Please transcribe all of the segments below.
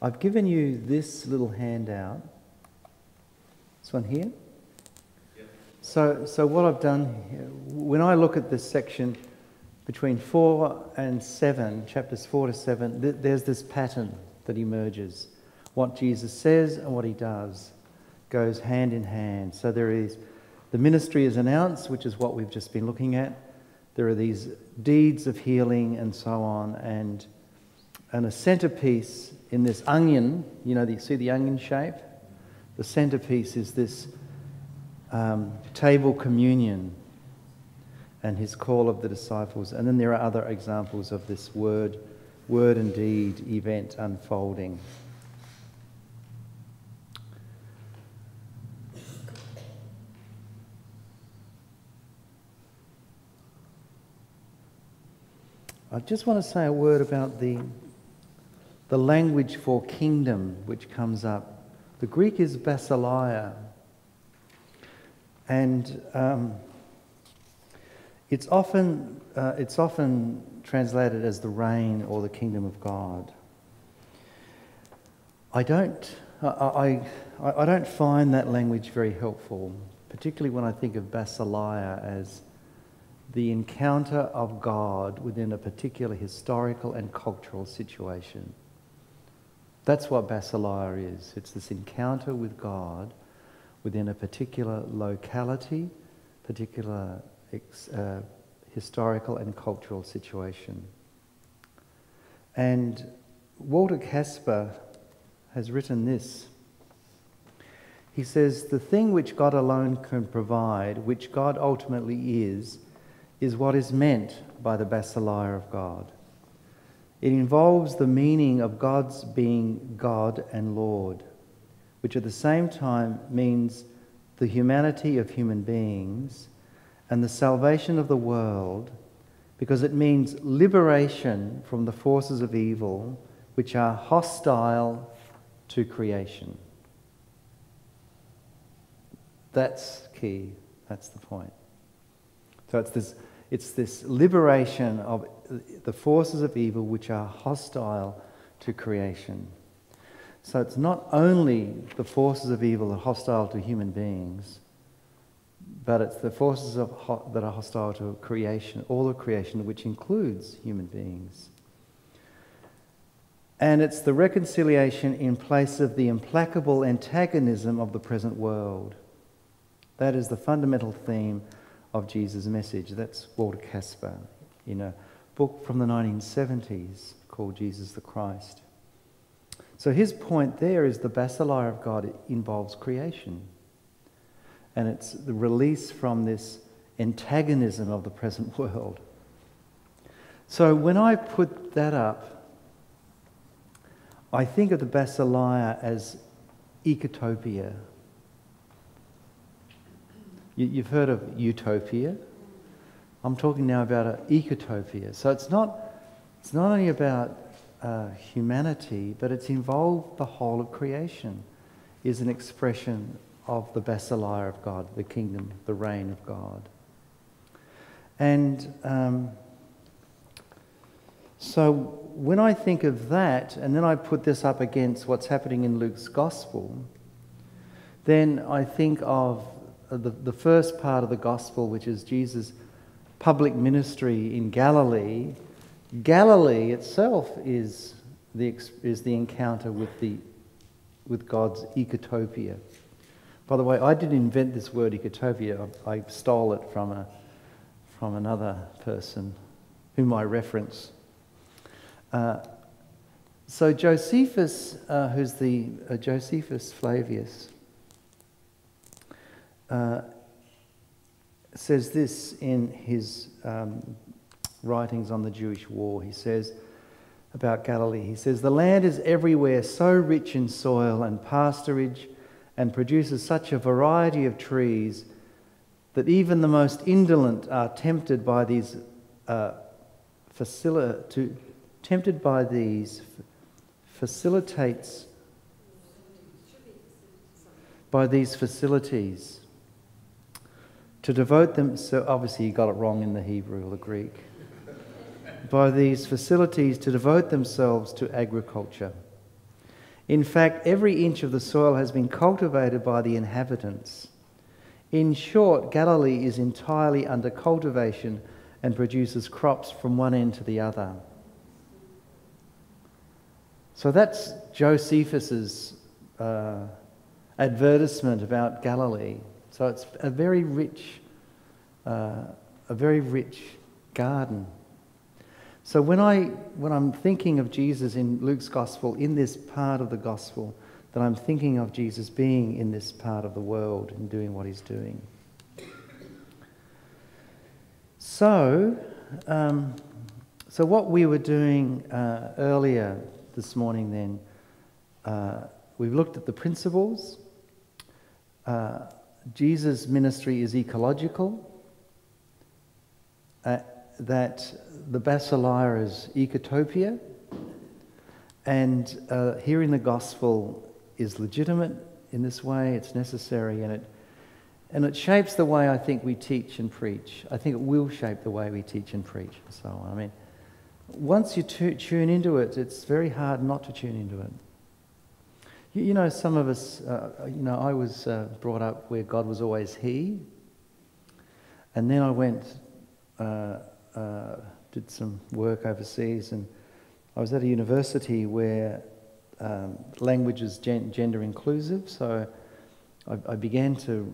I've given you this little handout. This one here. Yep. So what I've done here, when I look at this section between 4 and 7, chapters 4 to 7, there's this pattern that emerges. What Jesus says and what he does goes hand in hand. So there is the ministry is announced, which is what we've just been looking at. There are these deeds of healing and so on, and a centerpiece in this onion, you see the onion shape? The centerpiece is this table communion and his call of the disciples. And then there are other examples of this word and deed event unfolding. I just want to say a word about the language for kingdom which comes up. The Greek is basileia, and it's often translated as the reign or the kingdom of God. I don't find that language very helpful, particularly when I think of basileia as the encounter of God within a particular historical and cultural situation. That's what basileia is. It's this encounter with God within a particular locality, particular historical and cultural situation. And Walter Casper has written this. He says, "The thing which God alone can provide, which God ultimately is what is meant by the basileia of God. It involves the meaning of God's being God and Lord, which at the same time means the humanity of human beings and the salvation of the world, because it means liberation from the forces of evil which are hostile to creation." That's key. That's the point. So it's this liberation of the forces of evil which are hostile to creation. So it's not only the forces of evil that are hostile to human beings, but it's the forces that are hostile to creation, all of creation, which includes human beings. And it's the reconciliation in place of the implacable antagonism of the present world. That is the fundamental theme of Jesus' message. That's Walter Casper in a book from the 1970s called Jesus the Christ. So his point there is the basileia of God involves creation. And it's the release from this antagonism of the present world. So when I put that up, I think of the basileia as ecotopia. You've heard of utopia. I'm talking now about an ecotopia. So it's not only about humanity, but it's involved the whole of creation is an expression of the basileia of God, the kingdom, the reign of God. And so when I think of that, and then I put this up against what's happening in Luke's Gospel, then I think of the first part of the Gospel, which is Jesus' public ministry in Galilee. Galilee itself is the encounter with God's ecotopia. By the way, I didn't invent this word ecotopia. I stole it from another person whom I reference. So Josephus, who's the Josephus Flavius, says this in his writings on the Jewish war. He says about Galilee, he says, "The land is everywhere so rich in soil and pasturage and produces such a variety of trees that even the most indolent are tempted by these facilities to devote them." So obviously he got it wrong in the Hebrew or the Greek. "By these facilities to devote themselves to agriculture. In fact, every inch of the soil has been cultivated by the inhabitants. In short, Galilee is entirely under cultivation and produces crops from one end to the other. So that's Josephus's advertisement about Galilee. So it's a very rich garden. So when I'm thinking of Jesus in Luke's gospel, in this part of the gospel, that I'm thinking of Jesus being in this part of the world and doing what he's doing. So what we were doing earlier this morning then, we've looked at the principles. Jesus' ministry is ecological. That the basileia is ecotopia. And hearing the gospel is legitimate in this way, it's necessary, and it shapes the way I think we teach and preach. I think it will shape the way we teach and preach and so on. I mean, once you tune into it, it's very hard not to tune into it. You know, some of us, I was brought up where God was always He, and then I went, did some work overseas, and I was at a university where language is gender inclusive, so I began to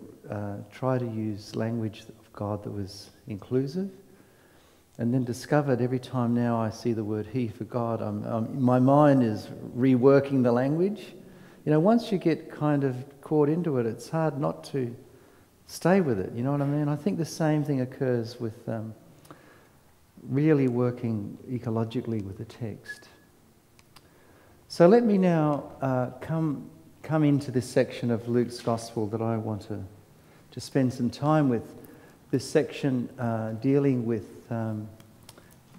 try to use language of God that was inclusive, and then discovered every time now I see the word He for God, my mind is reworking the language. You know, once you get kind of caught into it, it's hard not to stay with it, you know what I mean? I think the same thing occurs with really working ecologically with the text. So let me now come into this section of Luke's Gospel that I want to spend some time with. This section dealing with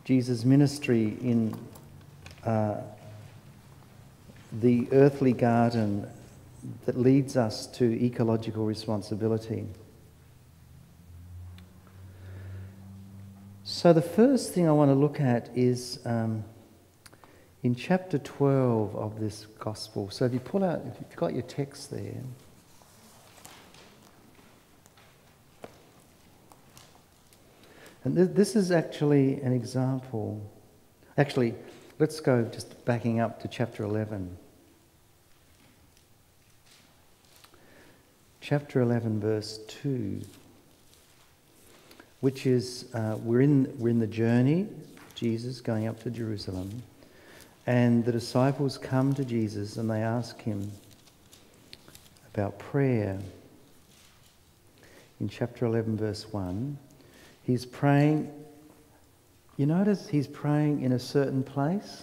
Jesus' ministry in the earthly garden that leads us to ecological responsibility. So the first thing I want to look at is in chapter 12 of this gospel. So if you've got your text there. And this is actually an example. Actually, let's go just backing up to chapter 11. Chapter 11, verse 2, which is, we're in the journey, Jesus going up to Jerusalem, and the disciples come to Jesus and they ask him about prayer. In chapter 11, verse 1, he's praying. You notice he's praying in a certain place?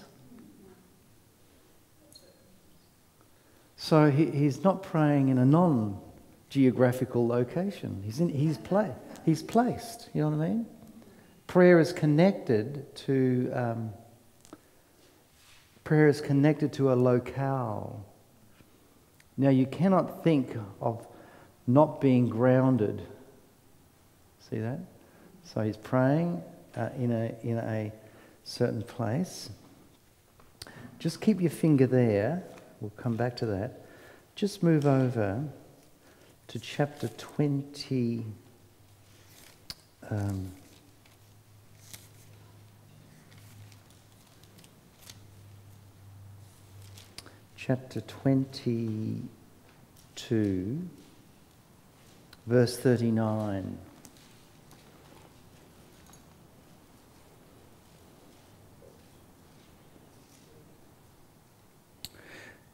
So he's not praying in a non-geographical location. He's placed. You know what I mean? Prayer is connected to a locale. Now you cannot think of not being grounded. See that? So he's praying in a certain place. Just keep your finger there. We'll come back to that. Just move over to chapter 20. Chapter 22, verse 39.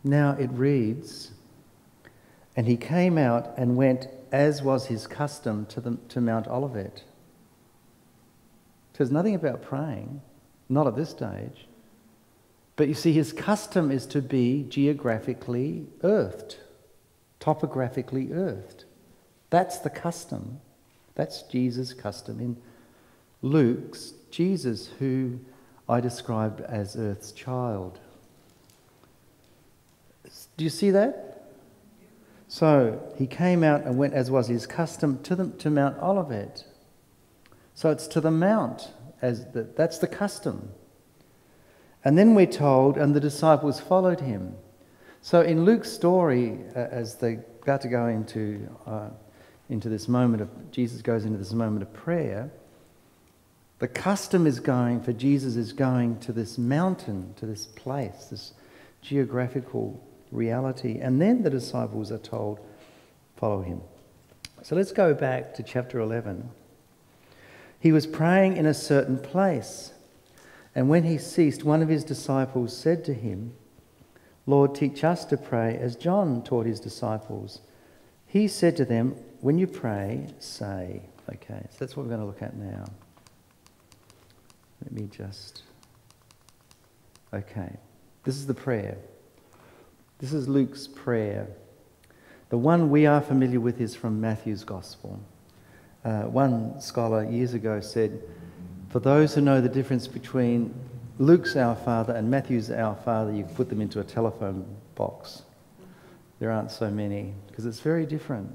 Now it reads, "And he came out and went, as was his custom, to Mount Olivet." It says nothing about praying, not at this stage. But you see, his custom is to be geographically earthed, topographically earthed. That's the custom. That's Jesus' custom. In Luke's, Jesus, who I described as earth's child. Do you see that? So he came out and went, as was his custom, to Mount Olivet. So it's to the mount, that's the custom. And then we're told, and the disciples followed him. So in Luke's story, as they about to go into this moment of, Jesus goes into this moment of prayer, the custom is Jesus is going to this mountain, to this place, this geographical reality, and then the disciples are told, follow him. So let's go back to chapter 11. He was praying in a certain place, and when he ceased, one of his disciples said to him, Lord, teach us to pray as John taught his disciples. He said to them, when you pray, say. Okay, so that's what we're going to look at now. Let me just... Okay, this is the prayer. This is Luke's prayer. The one we are familiar with is from Matthew's Gospel. One scholar years ago said, for those who know the difference between Luke's Our Father and Matthew's Our Father, you put them into a telephone box. There aren't so many, because it's very different.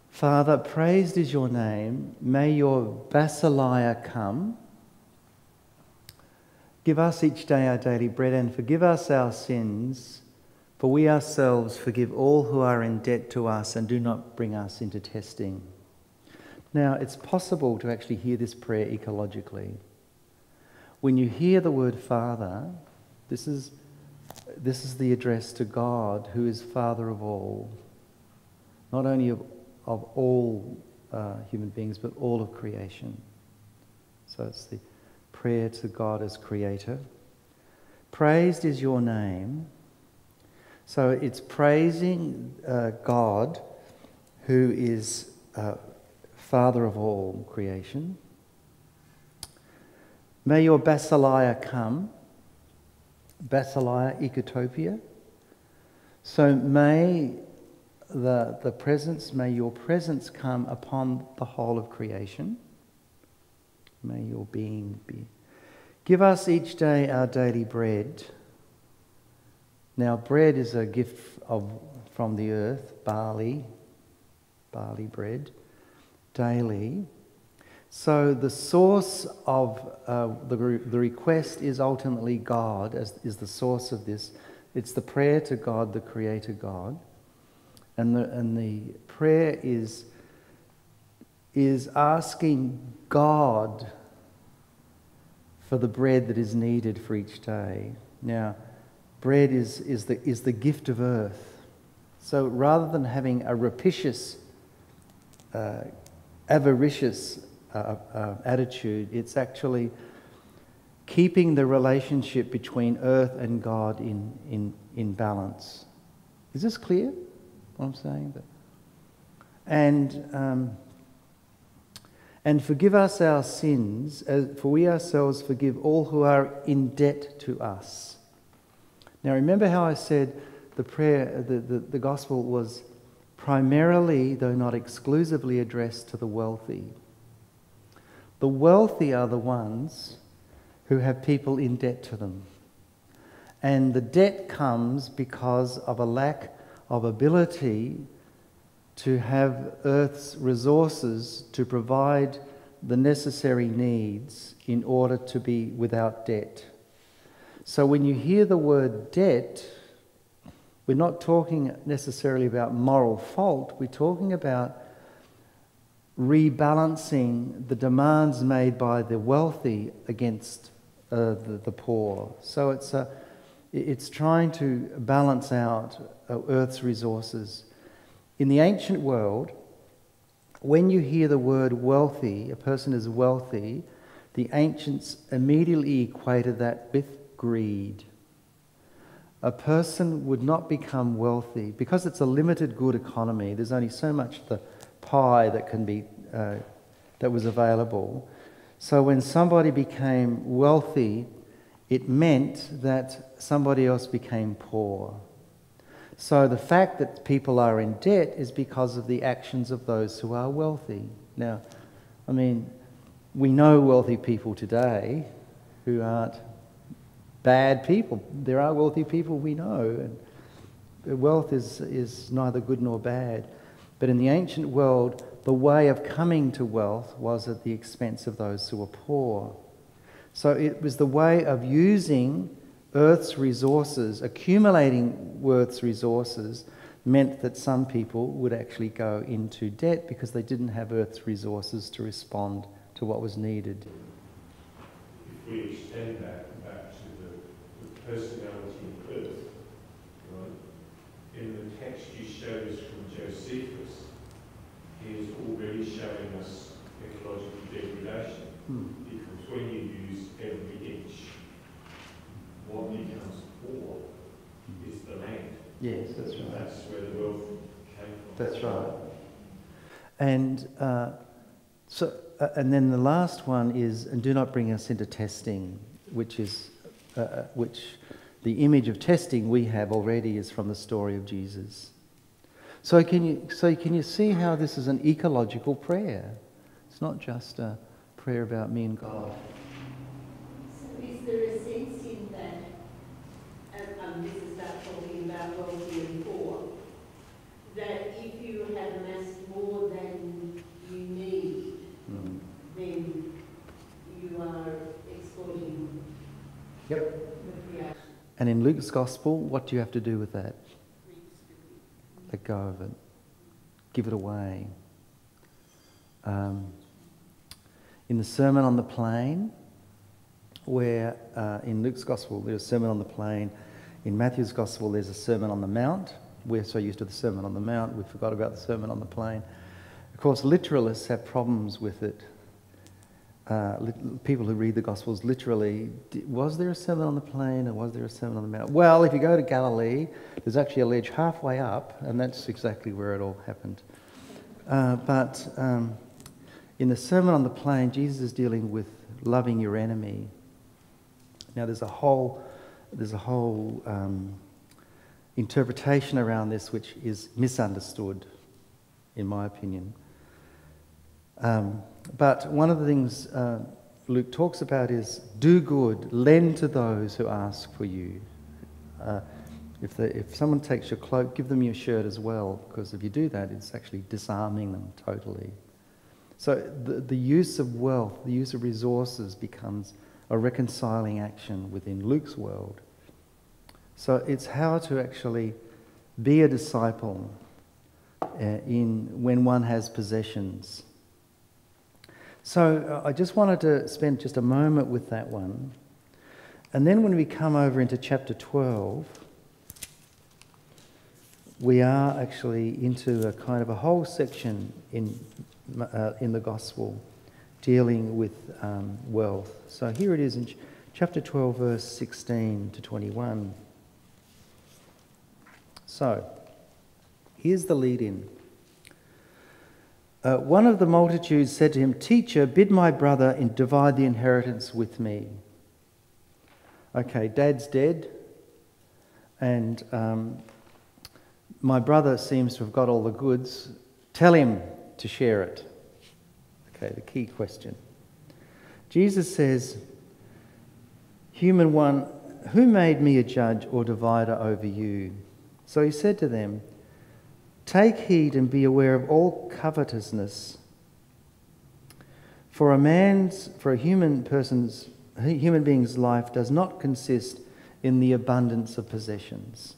Father, praised is your name. May your basileia come. Give us each day our daily bread, and forgive us our sins, for we ourselves forgive all who are in debt to us, and do not bring us into testing. Now, it's possible to actually hear this prayer ecologically. When you hear the word Father, this is the address to God, who is Father of all. Not only of all human beings, but all of creation. So it's the prayer to God as Creator. Praised is your name. So it's praising God, who is Father of all creation. May your basileia come. Basileia, ecotopia. So may may your presence come upon the whole of creation. May your being be. Give us each day our daily bread. Now, bread is a gift from the earth, barley bread, daily. So the source of the request is ultimately God, is the source of this. It's the prayer to God, the Creator God. And the prayer is asking God for the bread that is needed for each day. Now, bread is the gift of earth. So rather than having a rapacious, avaricious attitude, it's actually keeping the relationship between earth and God in balance. Is this clear, what I'm saying? And forgive us our sins, for we ourselves forgive all who are in debt to us. Now remember how I said the prayer, the gospel was primarily, though not exclusively, addressed to the wealthy. The wealthy are the ones who have people in debt to them. And the debt comes because of a lack of ability to have Earth's resources to provide the necessary needs in order to be without debt. So when you hear the word debt, we're not talking necessarily about moral fault, we're talking about rebalancing the demands made by the wealthy against the poor. So it's trying to balance out Earth's resources. In the ancient world, when you hear the word wealthy, a person is wealthy, the ancients immediately equated that with greed. A person would not become wealthy because it's a limited good economy. There's only so much the pie that can be that was available. So when somebody became wealthy, it meant that somebody else became poor. So the fact that people are in debt is because of the actions of those who are wealthy. Now, I mean, we know wealthy people today who aren't bad people. There are wealthy people we know, and wealth is neither good nor bad. But in the ancient world, the way of coming to wealth was at the expense of those who were poor. So it was the way of using Earth's resources, accumulating Earth's resources, meant that some people would actually go into debt because they didn't have Earth's resources to respond to what was needed. If we extend that back to the personality of Earth, right? In the text you showed us from Josephus, he is already showing us ecological degradation. Because when you use every inch, what becomes poor is the land. Yes, that's right. That's where the wealth came from. That's right. And and then the last one is, and do not bring us into testing, which is which the image of testing we have already is from the story of Jesus. So can you see how this is an ecological prayer? It's not just a prayer about me and God. So is there a sense in that, and this is about talking about wealthy and poor, that if you have amassed more than you need, then you are exploiting the creation? And in Luke's Gospel, what do you have to do with that? Let go of it. Give it away. In the Sermon on the Plain, where in Luke's Gospel there's a Sermon on the Plain, in Matthew's Gospel there's a Sermon on the Mount. We're so used to the Sermon on the Mount, we forgot about the Sermon on the Plain. Of course, literalists have problems with it. People who read the Gospels literally, was there a Sermon on the Plain or was there a Sermon on the Mount? Well, if you go to Galilee, there's actually a ledge halfway up, and that's exactly where it all happened. But in the Sermon on the Plain, Jesus is dealing with loving your enemy. Now, there's a whole interpretation around this which is misunderstood, in my opinion. But one of the things Luke talks about is do good, lend to those who ask for you. If someone takes your cloak, give them your shirt as well, because if you do that, it's actually disarming them totally. So the use of wealth, the use of resources becomes a reconciling action within Luke's world. So it's how to actually be a disciple when one has possessions. So I just wanted to spend just a moment with that one. And then when we come over into chapter 12, we are actually into a kind of a whole section in the Gospel dealing with wealth. So here it is in chapter 12, verse 16 to 21. So, here's the lead-in. One of the multitudes said to him, "Teacher, bid my brother divide the inheritance with me." Okay, Dad's dead, and my brother seems to have got all the goods. Tell him to share it. Okay, the key question. Jesus says, "Human one, who made me a judge or divider over you?" So he said to them, "Take heed and be aware of all covetousness. For a human being's life does not consist in the abundance of possessions."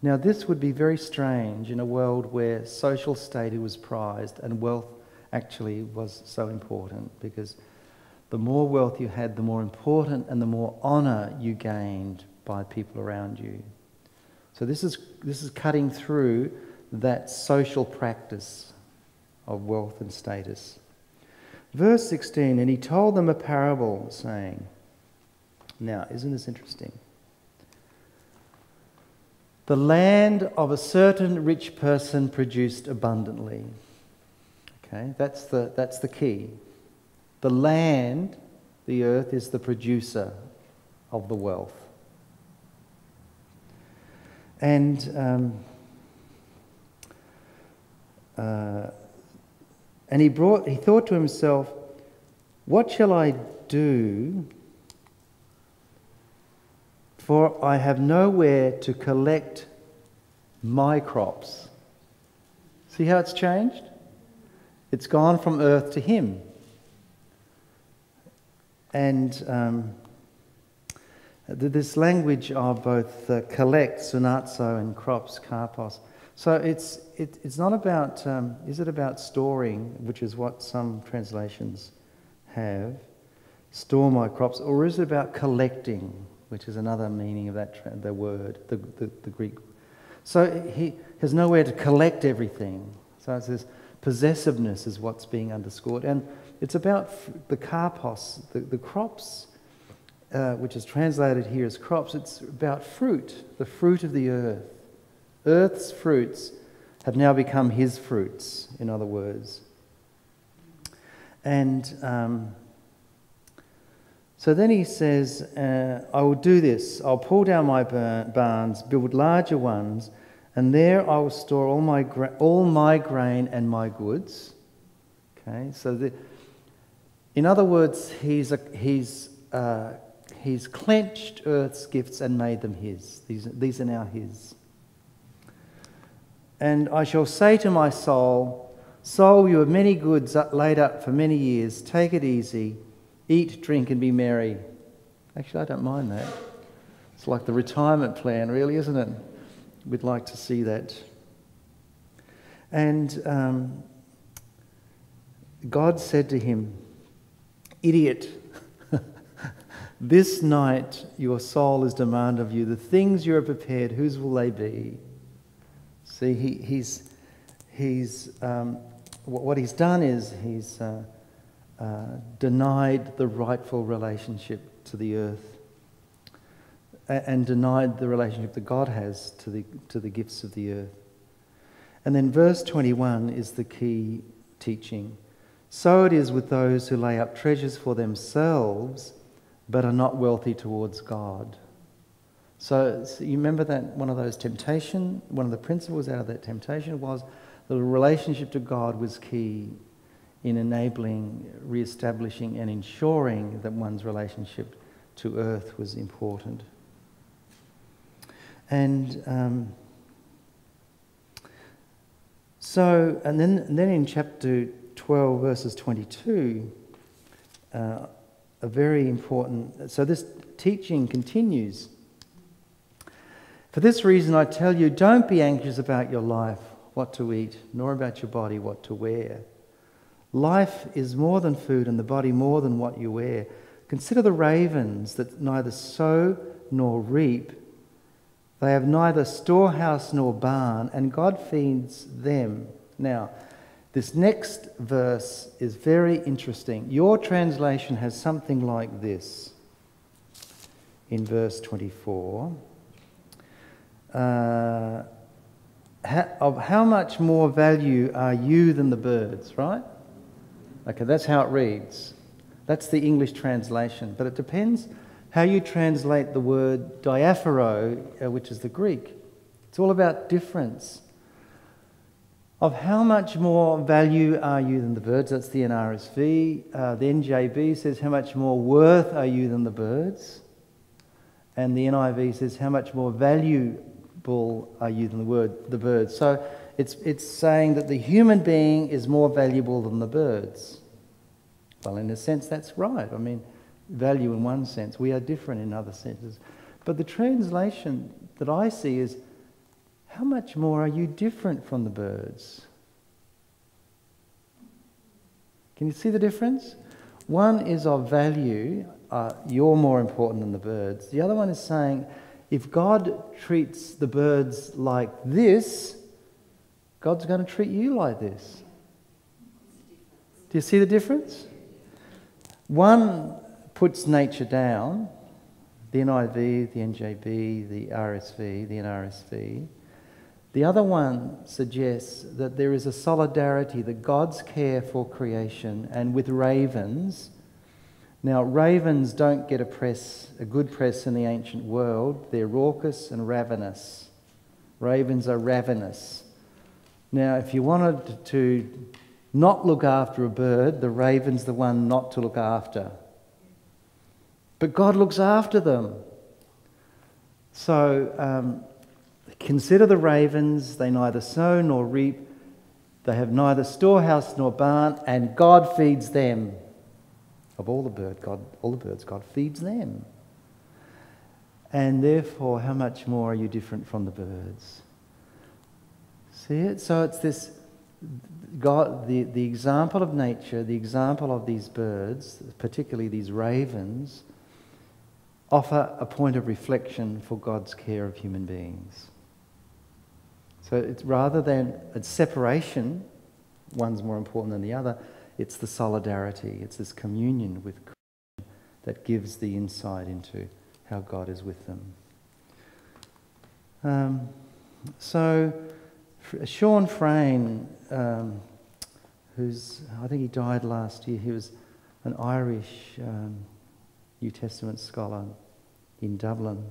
Now this would be very strange in a world where social status was prized and wealth actually was so important, because the more wealth you had, the more important and the more honour you gained by people around you. So this is cutting through that social practice of wealth and status. Verse 16, and he told them a parable, saying, now, isn't this interesting? The land of a certain rich person produced abundantly. Okay, that's the key. The land, the earth, is the producer of the wealth. And he thought to himself, what shall I do? For I have nowhere to collect my crops. See how it's changed? It's gone from earth to him. And This language of both collect, sunatso, and crops, karpos. So it's not about, is it about storing, which is what some translations have, store my crops, or is it about collecting, which is another meaning of that the word, the Greek. So he has nowhere to collect everything. So it's this possessiveness is what's being underscored. And it's about the karpos, the crops, which is translated here as crops. It's about fruit, the fruit of the earth. Earth's fruits have now become his fruits, in other words. And so then he says, I will do this. I'll pull down my barns, build larger ones, and there I will store all my grain and my goods. Okay, so in other words, he's clenched earth's gifts and made them his. These are now his. And I shall say to my soul, soul, you have many goods laid up for many years. Take it easy. Eat, drink, and be merry. Actually, I don't mind that. It's like the retirement plan, really, isn't it? We'd like to see that. And God said to him, idiot, this night your soul is demanded of you. The things you are prepared, whose will they be? See, what he's done is he's denied the rightful relationship to the earth and denied the relationship that God has to the gifts of the earth. And then verse 21 is the key teaching. So it is with those who lay up treasures for themselves but are not wealthy towards God. So you remember that one of those temptation, one of the principles out of that temptation was the relationship to God was key in enabling, re-establishing and ensuring that one's relationship to earth was important. And then in chapter 12, verses 22, a very important, so this teaching continues. For this reason I tell you, don't be anxious about your life, what to eat, nor about your body, what to wear. Life is more than food, and the body more than what you wear. Consider the ravens that neither sow nor reap. They have neither storehouse nor barn, and God feeds them. Now, this next verse is very interesting. Your translation has something like this in verse 24. Of how much more value are you than the birds, right? Okay, that's how it reads. That's the English translation. But it depends how you translate the word diaphoro, which is the Greek. It's all about difference. Of how much more value are you than the birds? That's the NRSV. The NJB says, how much more worth are you than the birds? And the NIV says, how much more valuable are you than the birds? So it's saying that the human being is more valuable than the birds. Well, in a sense, that's right. I mean, value in one sense. We are different in other senses. But the translation that I see is, how much more are you different from the birds? Can you see the difference? One is of value, you're more important than the birds. The other one is saying, if God treats the birds like this, God's going to treat you like this. Do you see the difference? One puts nature down, the NIV, the NJB, the RSV, the NRSV. The other one suggests that there is a solidarity, that God's care for creation, and with ravens. Now, ravens don't get a good press in the ancient world. They're raucous and ravenous. Ravens are ravenous. Now, if you wanted to not look after a bird, the raven's the one not to look after. But God looks after them. So, consider the ravens. They neither sow nor reap. They have neither storehouse nor barn, and God feeds them. Of all the birds, God feeds them. and therefore how much more are you different from the birds? See it? So it's this God, the example of nature, the example of these birds, particularly these ravens, offer a point of reflection for God's care of human beings. So it's rather than a separation, one's more important than the other, it's the solidarity, it's this communion with creation that gives the insight into how God is with them. So Sean Frayne, who's, I think he died last year, he was an Irish New Testament scholar in Dublin,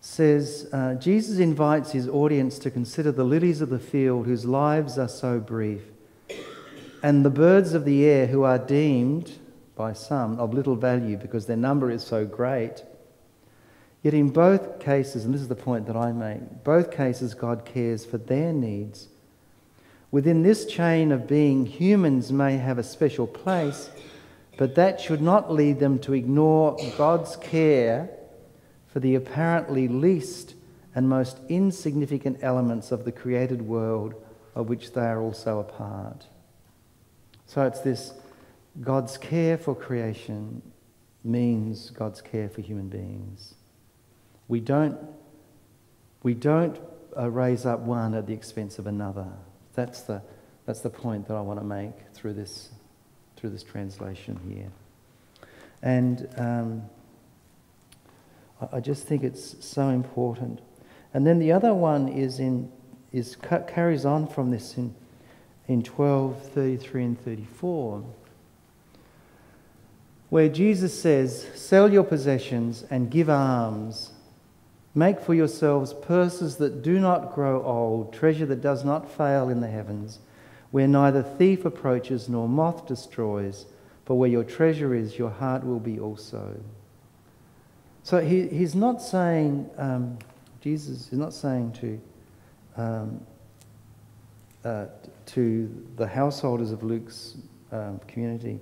says, Jesus invites his audience to consider the lilies of the field whose lives are so brief, and the birds of the air who are deemed by some of little value because their number is so great. Yet in both cases, and this is the point that I make, both cases God cares for their needs. Within this chain of being, humans may have a special place, but that should not lead them to ignore God's care for the apparently least and most insignificant elements of the created world of which they are also a part. So it's this, God's care for creation means God's care for human beings. We don't raise up one at the expense of another. That's the point that I want to make through this translation here. And I just think it's so important. And then the other one carries on from this in 12:33 and 34, where Jesus says, "Sell your possessions and give alms. Make for yourselves purses that do not grow old, treasure that does not fail in the heavens, where neither thief approaches nor moth destroys, for where your treasure is, your heart will be also." So he's not saying, Jesus is not saying to the householders of Luke's community,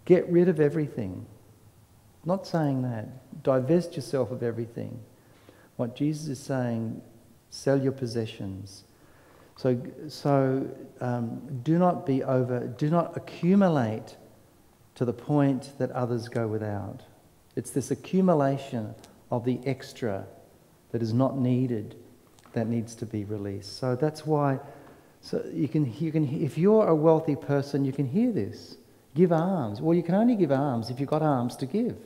get rid of everything. Not saying that. Divest yourself of everything. What Jesus is saying, sell your possessions. So do not accumulate to the point that others go without. It's this accumulation of the extra that is not needed that needs to be released. So that's why. So you can if you're a wealthy person, you can hear this. Give alms. Well, you can only give alms if you've got alms to give.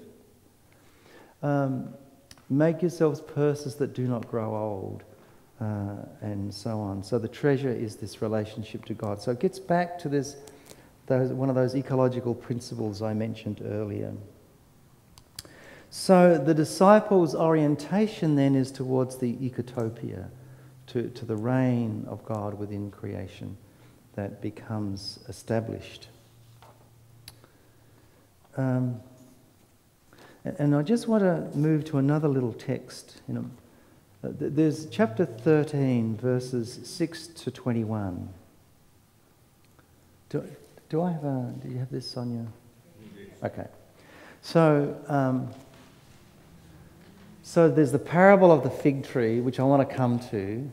Make yourselves purses that do not grow old, and so on. So the treasure is this relationship to God. So it gets back to one of those ecological principles I mentioned earlier. So the disciples' orientation then is towards the ecotopia, to the reign of God within creation that becomes established. And I just want to move to another little text. There's chapter 13, verses 6 to 21. Do you have this, Sonia? Okay. So there's the parable of the fig tree, which I want to come to,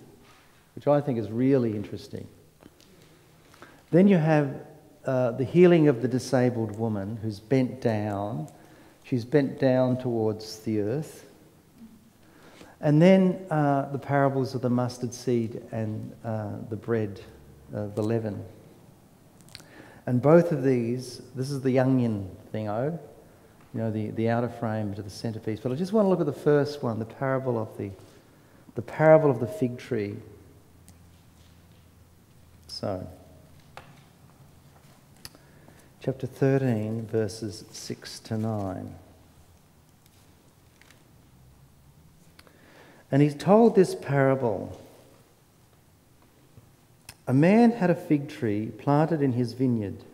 which I think is really interesting. Then you have the healing of the disabled woman who's bent down. She's bent down towards the earth. And then the parables of the mustard seed and the bread, the leaven. And both of these, this is the onion thing, the outer frame to the centerpiece. But I just want to look at the first one, the parable of the fig tree. So, chapter 13, verses 6 to 9. And he's told this parable. A man had a fig tree planted in his vineyard.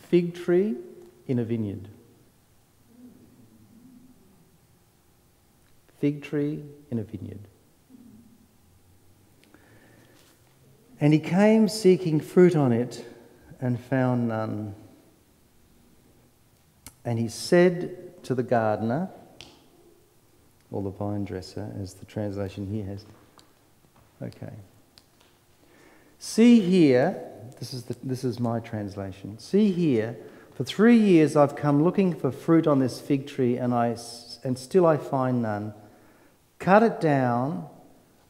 Fig tree in a vineyard. Fig tree in a vineyard. And he came seeking fruit on it and found none. And he said to the gardener, or the vine dresser, as the translation here has. Okay. See here, this is my translation. See here, for 3 years I've come looking for fruit on this fig tree, and still I find none. Cut it down.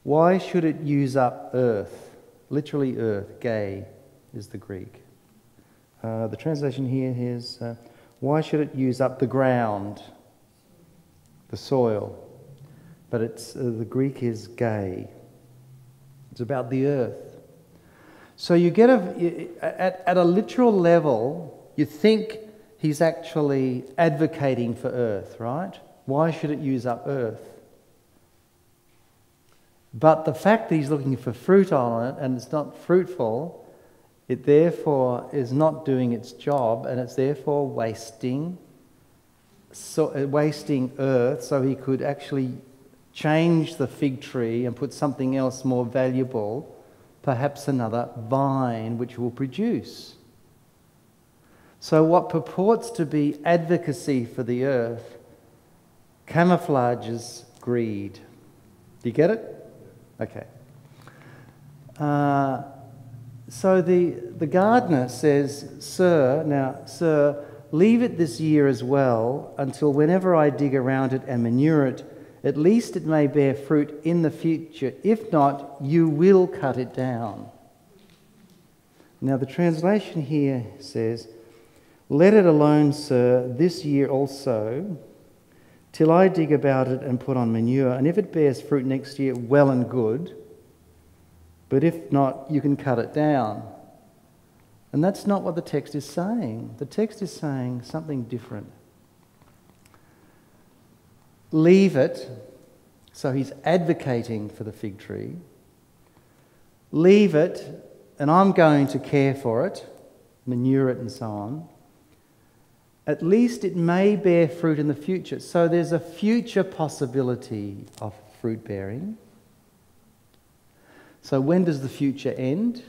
Why should it use up earth? Literally earth, gay is the Greek. The translation here is, why should it use up the ground, the soil? But the Greek is gay. It's about the earth. So you get at a literal level, you think he's actually advocating for earth, right? Why should it use up earth? But the fact that he's looking for fruit on it and it's not fruitful, it therefore is not doing its job, and it's therefore wasting earth, so he could actually change the fig tree and put something else more valuable, perhaps another vine which will produce. So what purports to be advocacy for the earth camouflages greed. Do you get it? Okay. So the gardener says, Sir, leave it this year as well, until whenever I dig around it and manure it, at least it may bear fruit in the future. If not, you will cut it down. Now the translation here says, let it alone, sir, this year also, till I dig about it and put on manure. And if it bears fruit next year, well and good. But if not, you can cut it down. And that's not what the text is saying. The text is saying something different. Leave it, so he's advocating for the fig tree. Leave it, and I'm going to care for it, manure it and so on. At least it may bear fruit in the future. So there's a future possibility of fruit bearing. So when does the future end?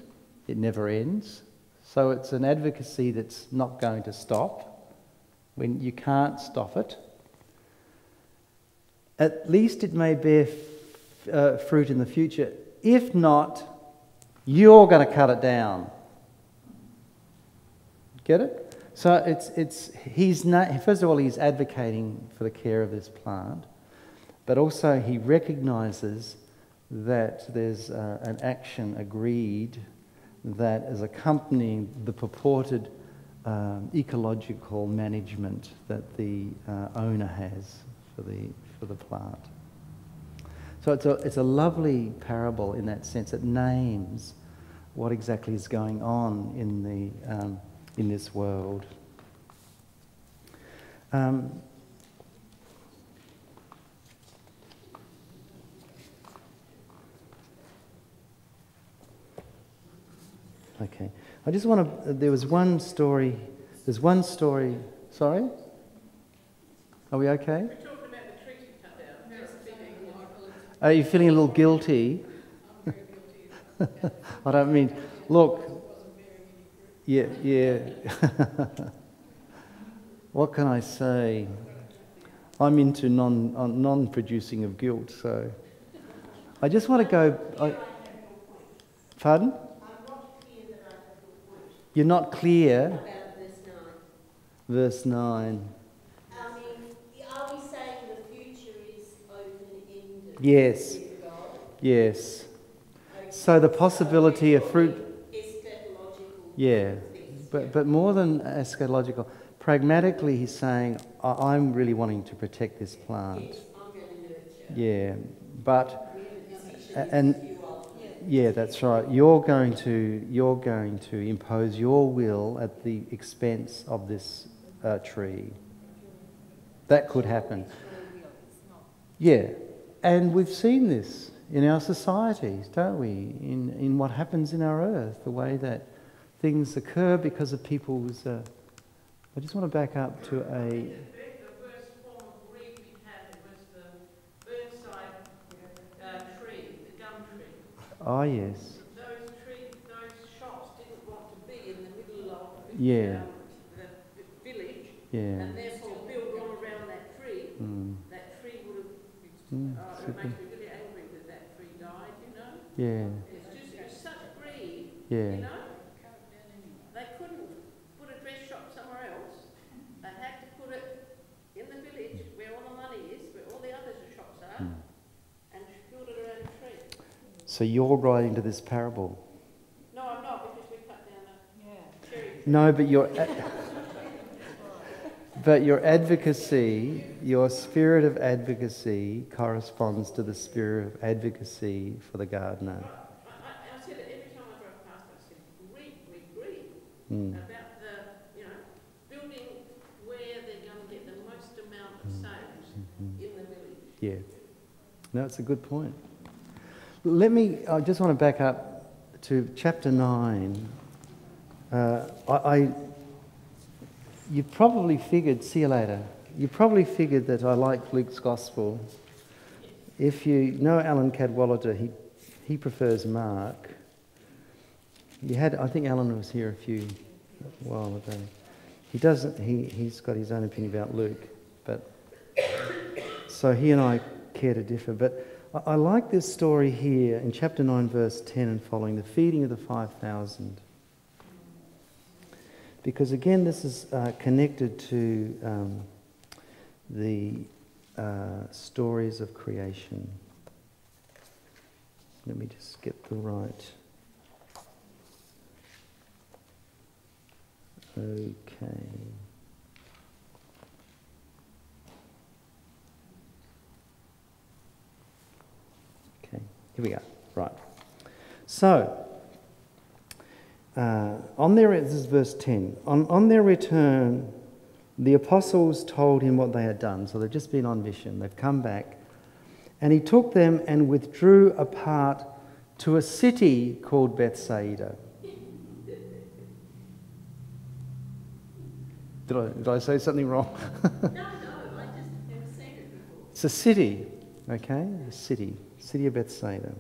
It never ends. So it's an advocacy that's not going to stop. When you can't stop it. At least it may bear fruit in the future. If not, you're going to cut it down. Get it? So first of all, he's advocating for the care of this plant, but also he recognises that there's an action agreed that is accompanying the purported ecological management that the owner has for the plant. So it's a lovely parable in that sense. It names what exactly is going on in this world. Okay. I just want to... There's one story... Sorry? Are we okay? Are you feeling a little guilty? I don't mean... Look... Yeah. What can I say? I'm into non-producing of guilt, so... I just want to go... Pardon? You're not clear? About Verse 9. I mean, are we saying the future is open-ended? Yes. With God? Yes. Okay. So the possibility of fruit... Eschatological. Yeah. Things. But more than eschatological, pragmatically he's saying, I'm really wanting to protect this plant. Yes, I'm going to nurture. Yeah. But... Yeah, that's right. You're going to impose your will at the expense of this tree. That could happen. Yeah, and we've seen this in our societies, don't we? In what happens in our earth, the way that things occur because of people's... I just want to back up to a... The worst form of greed we had was the burnside tree, the gum tree. Oh, yes. Those shops didn't want to be in the middle of Yeah. the village, Yeah. and therefore built all around that It makes me really angry that that tree died, you know. Yeah. It was such greed, Yeah. you know. They couldn't put a dress shop somewhere else. They had to put it in the village where all the money is, where all the other shops are, and build it around a tree. So you're writing to this parable. No, I'm not, because we cut down a cherry tree. No, but your advocacy, your spirit of advocacy corresponds to the spirit of advocacy for the gardener. I said it every time I drove past. I said, greed. About building where they're going to get the most amount of sales in the village. Yeah. No, it's a good point. I just want to back up to chapter 9. You probably figured, see you later, you probably figured that I like Luke's Gospel. If you know Alan Cadwallader, he prefers Mark. I think Alan was here a while ago. He's got his own opinion about Luke, but so he and I care to differ. But I like this story here in chapter 9, verse 10 and following, the feeding of the 5,000. Because again, this is connected to the stories of creation. Let me just get the right. Okay. Here we go. Right. So, this is verse 10. On their return, the apostles told him what they had done. So they've just been on mission. They've come back. And he took them and withdrew apart to a city called Bethsaida. Did I say something wrong? No, I just never seen it before. It's a city, okay? A city of Bethsaida.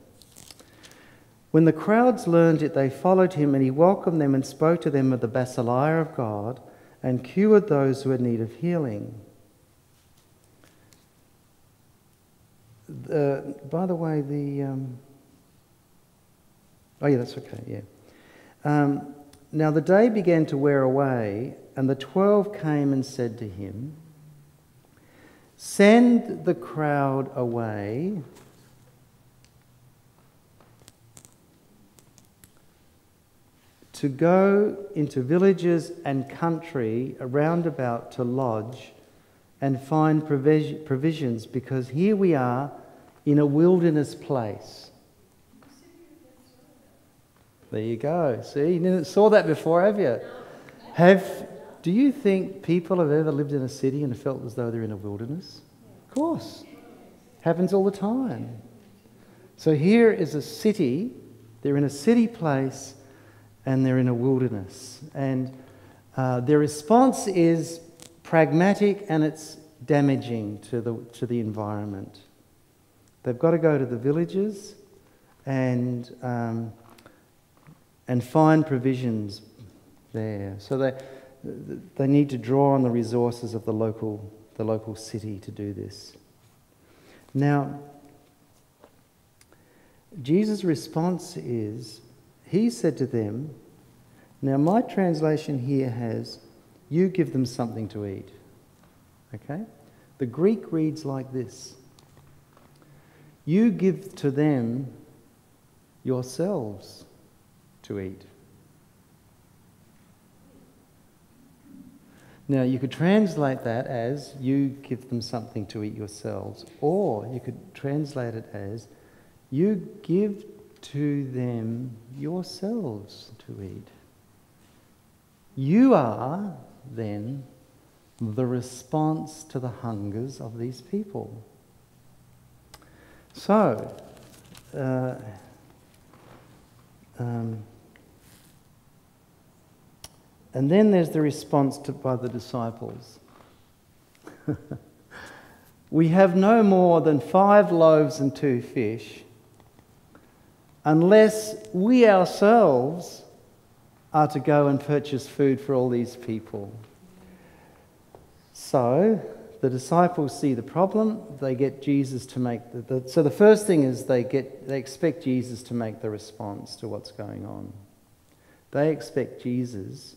When the crowds learned it, they followed him, and he welcomed them and spoke to them of the basileia of God and cured those who had need of healing. By the way, oh yeah, that's okay, yeah. Now the day began to wear away, and the 12 came and said to him, "Send the crowd away to go into villages and country around about to lodge and find provisions, because here we are in a wilderness place." There you go. See, you didn't saw that before, have you? Do you think people have ever lived in a city and felt as though they're in a wilderness? Of course. Happens all the time. So here is a city. They're in a city place and they're in a wilderness. And their response is pragmatic, and it's damaging to the environment. They've got to go to the villages and find provisions there. So they need to draw on the resources of the local city to do this. Now, Jesus' response is, he said to them, now my translation here has, "You give them something to eat." Okay? The Greek reads like this: "You give to them yourselves to eat." Now you could translate that as, "You give them something to eat yourselves," or you could translate it as, "You give to them yourselves to eat." You are, then, the response to the hungers of these people. So, and then there's the response by the disciples. "We have no more than 5 loaves and 2 fish, unless we ourselves are to go and purchase food for all these people." So the disciples see the problem. They get Jesus to make so the first thing is they expect Jesus to make the response to what's going on. They expect Jesus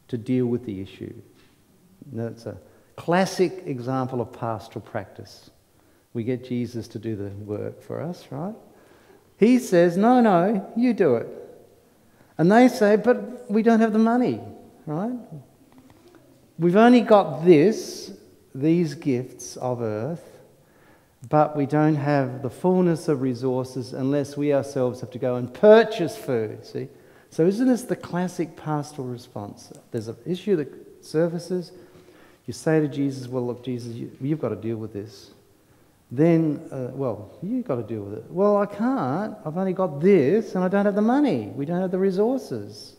to deal with the issue. That's a classic example of pastoral practice. We get Jesus to do the work for us, right? He says, no, you do it. And they say, but we don't have the money, right? We've only got these gifts of earth, but we don't have the fullness of resources unless we ourselves have to go and purchase food, see? So isn't this the classic pastoral response? There's an issue that surfaces. You say to Jesus, well, look, Jesus, you've got to deal with this. Then, you've got to deal with it. Well, I can't. I've only got this and I don't have the money. We don't have the resources.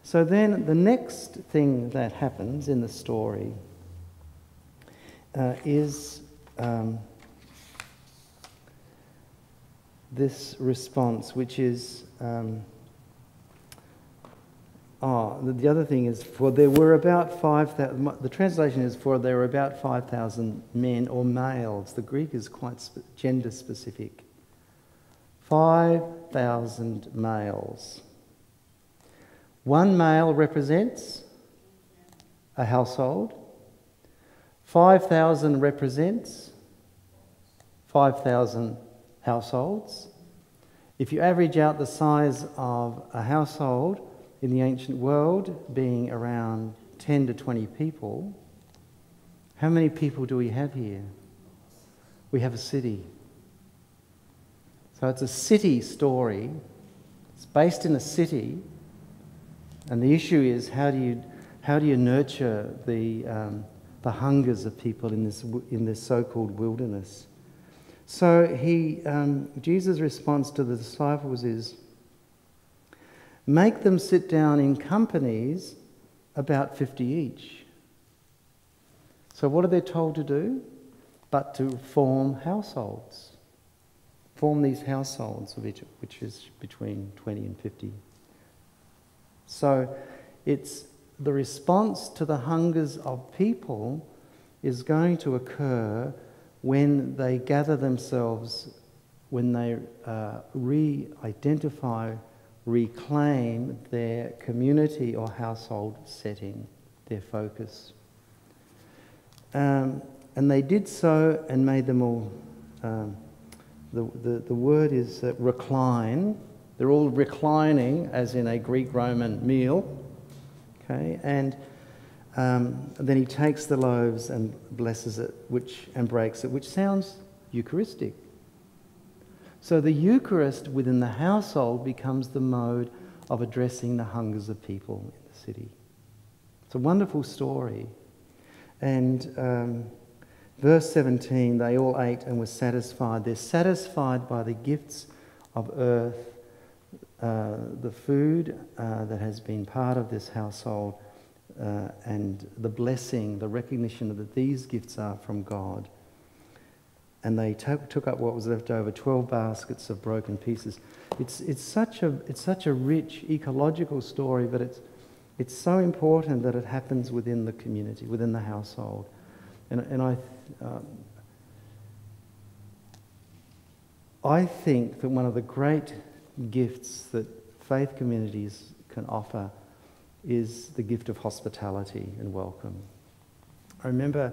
So then the next thing that happens in the story is this response, which is... the other thing is, for there were about 5,000, the translation is, for there were about 5,000 men or males. The Greek is quite gender specific. 5,000 males. One male represents a household. 5,000 represents 5,000 households. If you average out the size of a household in the ancient world being around 10 to 20 people, how many people do we have here? We have a city. So it's a city story. It's based in a city, and the issue is how do you nurture the hungers of people in this so-called wilderness? So Jesus' response to the disciples is, make them sit down in companies about 50 each. So what are they told to do? But to form households. Form these households, which is between 20 and 50. So it's the response to the hungers of people is going to occur when they gather themselves, when they re-identify, reclaim their community or household setting, their focus. And they did so and made them all, the word is recline. They're all reclining, as in a Greek-Roman meal. Okay, and then he takes the loaves and blesses it, and breaks it, which sounds Eucharistic. So the Eucharist within the household becomes the mode of addressing the hungers of people in the city. It's a wonderful story. And verse 17, they all ate and were satisfied. They're satisfied by the gifts of earth, the food that has been part of this household, and the blessing, the recognition that these gifts are from God. And they took up what was left over, 12 baskets of broken pieces. It's such a rich ecological story, but it's so important that it happens within the community, within the household. And I think that one of the great gifts that faith communities can offer is the gift of hospitality and welcome. I remember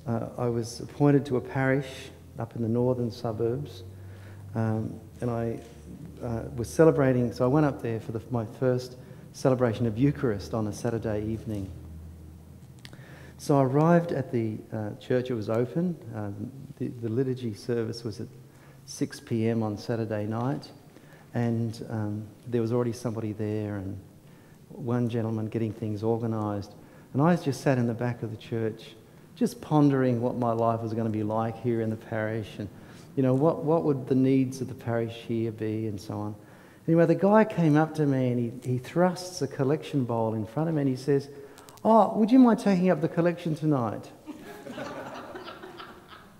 I was appointed to a parish up in the northern suburbs, and I was celebrating, so I went up there for my first celebration of Eucharist on a Saturday evening. So I arrived at the church. It was open. The liturgy service was at 6 p.m. on Saturday night, and there was already somebody there and one gentleman getting things organised. And I just sat in the back of the church just pondering what my life was going to be like here in the parish, and what would the needs of the parish here be, and so on. Anyway, the guy came up to me and he thrusts a collection bowl in front of me and he says, "Oh, would you mind taking up the collection tonight?"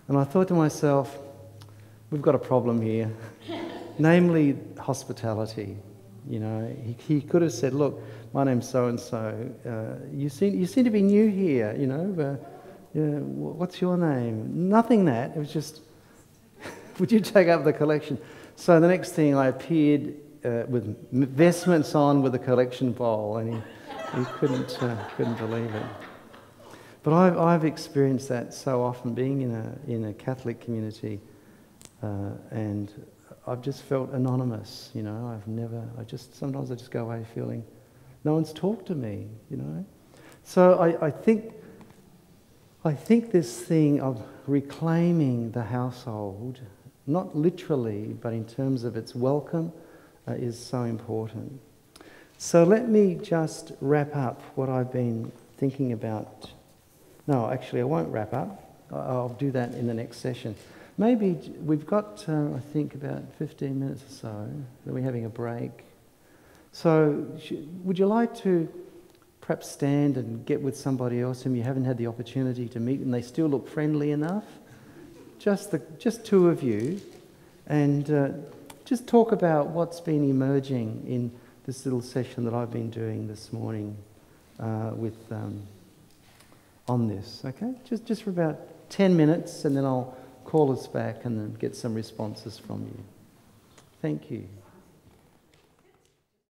And I thought to myself, we've got a problem here, namely hospitality. He could have said, "Look, my name's so and so. You seem to be new here. what's your name? Nothing that. It was just, would you take up the collection? So the next thing, I appeared with vestments on with a collection bowl, and he couldn't believe it. But I've experienced that so often, being in a Catholic community, and I've just felt anonymous. You know, sometimes I just go away feeling no one's talked to me. You know, so I think this thing of reclaiming the household, not literally, but in terms of its welcome, is so important. So let me just wrap up what I've been thinking about. No, actually I won't wrap up. I'll do that in the next session. Maybe we've got, I think, about 15 minutes or so. Then we're having a break. So would you like to perhaps stand and get with somebody else whom you haven't had the opportunity to meet and they still look friendly enough? Just two of you, and just talk about what's been emerging in this little session that I've been doing this morning on this, okay? Just for about 10 minutes, and then I'll call us back and then get some responses from you. Thank you.